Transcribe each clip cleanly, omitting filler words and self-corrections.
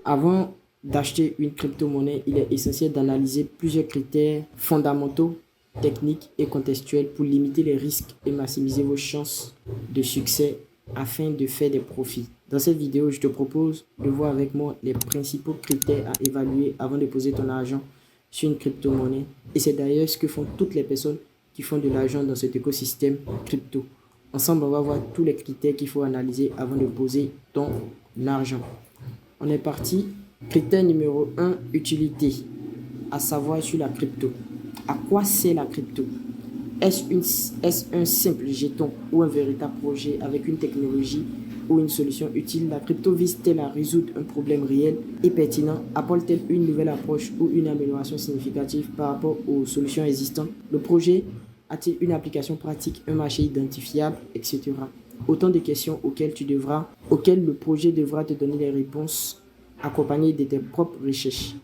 Avant d'acheter une crypto-monnaie, il est essentiel d'analyser plusieurs critères fondamentaux, techniques et contextuels pour limiter les risques et maximiser vos chances de succès afin de faire des profits. Dans cette vidéo, je te propose de voir avec moi les principaux critères à évaluer avant de poser ton argent sur une crypto-monnaie. Et c'est d'ailleurs ce que font toutes les personnes qui font de l'argent dans cet écosystème crypto. Ensemble, on va voir tous les critères qu'il faut analyser avant de poser ton argent. On est parti. Critère numéro 1, utilité. À savoir sur la crypto. À quoi sert la crypto? Est-ce un simple jeton ou un véritable projet avec une technologie ou une solution utile? La crypto vise-t-elle à résoudre un problème réel et pertinent? Apporte-t-elle une nouvelle approche ou une amélioration significative par rapport aux solutions existantes? Le projet a-t-il une application pratique, un marché identifiable, etc. Autant de questions auxquelles le projet devra te donner les réponses accompagnées de tes propres recherches.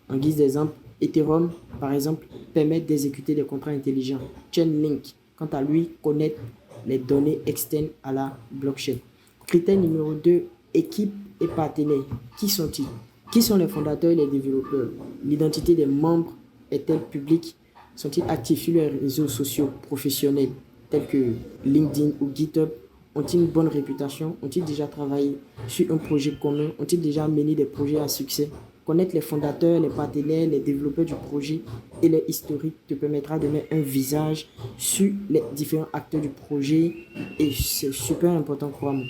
En guise d'exemple, Ethereum, par exemple, permet d'exécuter des contrats intelligents. Chainlink, quant à lui, connaît les données externes à la blockchain. Critère numéro 2, équipe et partenaires. Qui sont-ils? Qui sont les fondateurs et les développeurs? L'identité des membres est-elle publique? Sont-ils actifs sur les réseaux sociaux professionnels tels que LinkedIn ou GitHub? Ont-ils une bonne réputation? Ont-ils déjà travaillé sur un projet commun? Ont-ils déjà mené des projets à succès? Connaître les fondateurs, les partenaires, les développeurs du projet et les historiques te permettra de mettre un visage sur les différents acteurs du projet et c'est super important, crois-moi.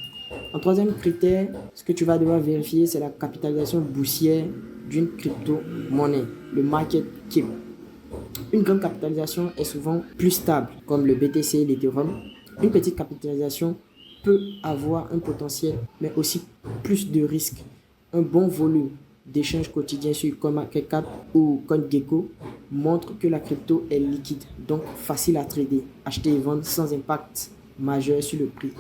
En troisième critère, ce que tu vas devoir vérifier, c'est la capitalisation boursière d'une crypto-monnaie, le market cap. Une grande capitalisation est souvent plus stable, comme le BTC et l'Ethereum. Une petite capitalisation peut avoir un potentiel, mais aussi plus de risques. Un bon volume d'échanges quotidiens sur CoinMarketCap ou CoinGecko montre que la crypto est liquide, donc facile à trader, acheter et vendre sans impact majeur sur le prix.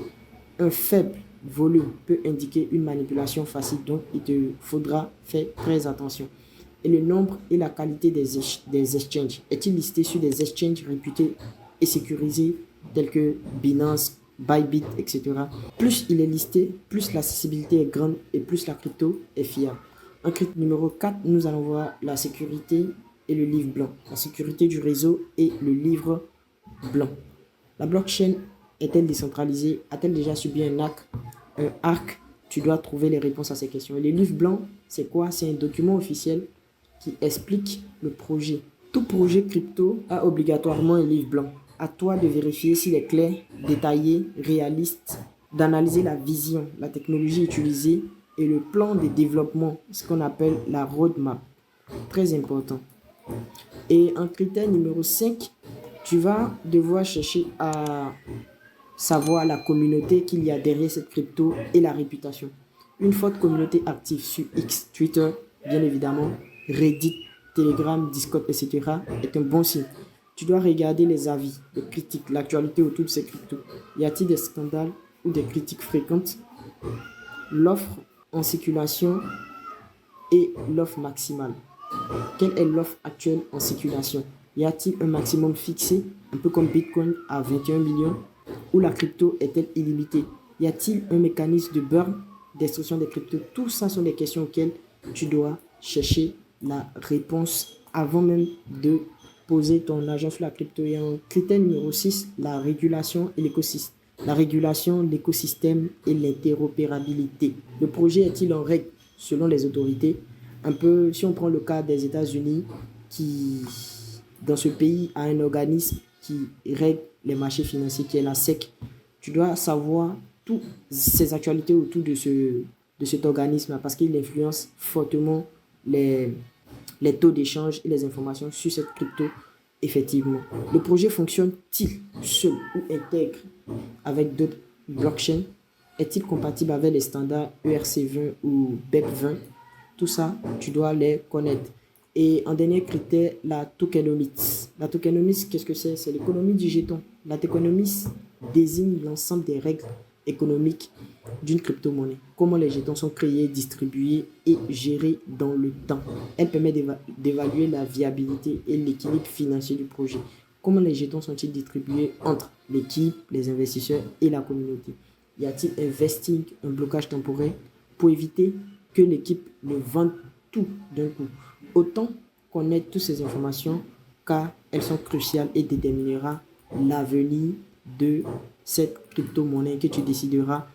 Un faible volume peut indiquer une manipulation facile, donc il te faudra faire très attention. Et le nombre et la qualité des exchanges. Est-il listé sur des exchanges réputés et sécurisés tels que Binance, Bybit, etc. Plus il est listé, plus l'accessibilité est grande et plus la crypto est fiable. En crypto numéro 4, nous allons voir la sécurité et le livre blanc. La sécurité du réseau et le livre blanc. La blockchain est-elle décentralisée? A-t-elle déjà subi un hack? Tu dois trouver les réponses à ces questions. Et le livre blanc, c'est quoi? C'est un document officiel qui explique le projet. Tout projet crypto a obligatoirement un livre blanc. À toi de vérifier s'il est clair, détaillé, réaliste, d'analyser la vision, la technologie utilisée et le plan de développement, ce qu'on appelle la roadmap. Très important. Et en critère numéro 5, tu vas devoir chercher à savoir la communauté qu'il y a derrière cette crypto et la réputation. Une forte communauté active sur X, Twitter, bien évidemment, Reddit, Telegram, Discord, etc. est un bon signe. Tu dois regarder les avis, les critiques, l'actualité autour de ces cryptos. Y a-t-il des scandales ou des critiques fréquentes? L'offre en circulation et l'offre maximale. Quelle est l'offre actuelle en circulation? Y a-t-il un maximum fixé, un peu comme Bitcoin à 21 millions? Ou la crypto est-elle illimitée? Y a-t-il un mécanisme de burn, destruction des cryptos? Tout ça sont des questions auxquelles tu dois chercher la réponse avant même de poser ton argent sur la crypto. Et en critère numéro 6, la régulation et l'écosystème. La régulation, l'écosystème et l'interopérabilité. Le projet est-il en règle selon les autorités? Un peu, si on prend le cas des États-Unis, qui, dans ce pays, a un organisme qui règle les marchés financiers, qui est la SEC, tu dois savoir toutes ces actualités autour de cet organisme parce qu'il influence fortement les taux d'échange et les informations sur cette crypto. Effectivement, le projet fonctionne-t-il seul ou intègre avec d'autres blockchains? Est-il compatible avec les standards ERC20 ou BEP20? Tout ça, tu dois les connaître. Et en dernier critère, la tokenomics. La tokenomics, qu'est-ce que c'est? C'est l'économie du jeton. La tokenomics désigne l'ensemble des règles économiques d'une crypto-monnaie. Comment les jetons sont créés, distribués et gérés dans le temps. Elle permet d'évaluer la viabilité et l'équilibre financier du projet. Comment les jetons sont-ils distribués entre l'équipe, les investisseurs et la communauté? Y a-t-il un vesting, un blocage temporaire pour éviter que l'équipe ne vende tout d'un coup. Autant connaître toutes ces informations car elles sont cruciales et déterminera l'avenir de cette crypto-monnaie que tu décideras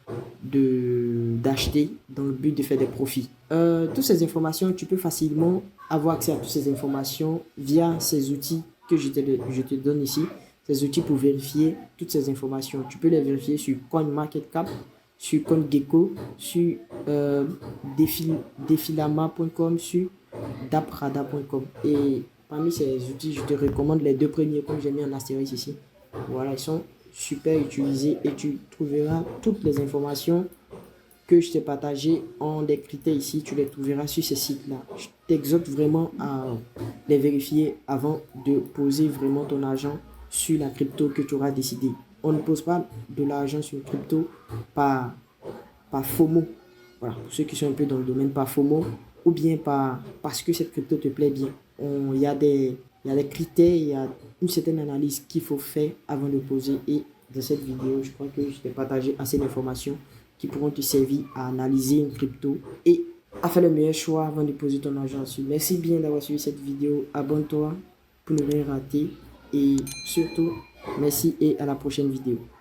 d'acheter dans le but de faire des profits. Toutes ces informations, tu peux facilement avoir accès à toutes ces informations via ces outils que je te donne ici. Ces outils pour vérifier toutes ces informations. Tu peux les vérifier sur CoinMarketCap, sur CoinGecko, sur Defilama.com, sur Daprada.com. Et parmi ces outils, je te recommande les deux premiers comme j'ai mis en astérisque ici. Voilà, ils sont super utilisés et tu trouveras toutes les informations que je t'ai partagées en décrypté ici. Tu les trouveras sur ces sites-là. Je t'exhorte vraiment à les vérifier avant de poser vraiment ton argent sur la crypto que tu auras décidé. On ne pose pas de l'argent sur une crypto par FOMO. Voilà, pour ceux qui sont un peu dans le domaine, par FOMO ou bien parce que cette crypto te plaît bien. Il y a des critères, il y a une certaine analyse qu'il faut faire avant de poser. Et dans cette vidéo, je crois que je t'ai partagé assez d'informations qui pourront te servir à analyser une crypto et à faire le meilleur choix avant de poser ton argent dessus. Merci bien d'avoir suivi cette vidéo. Abonne-toi pour ne rien rater. Et surtout, merci et à la prochaine vidéo.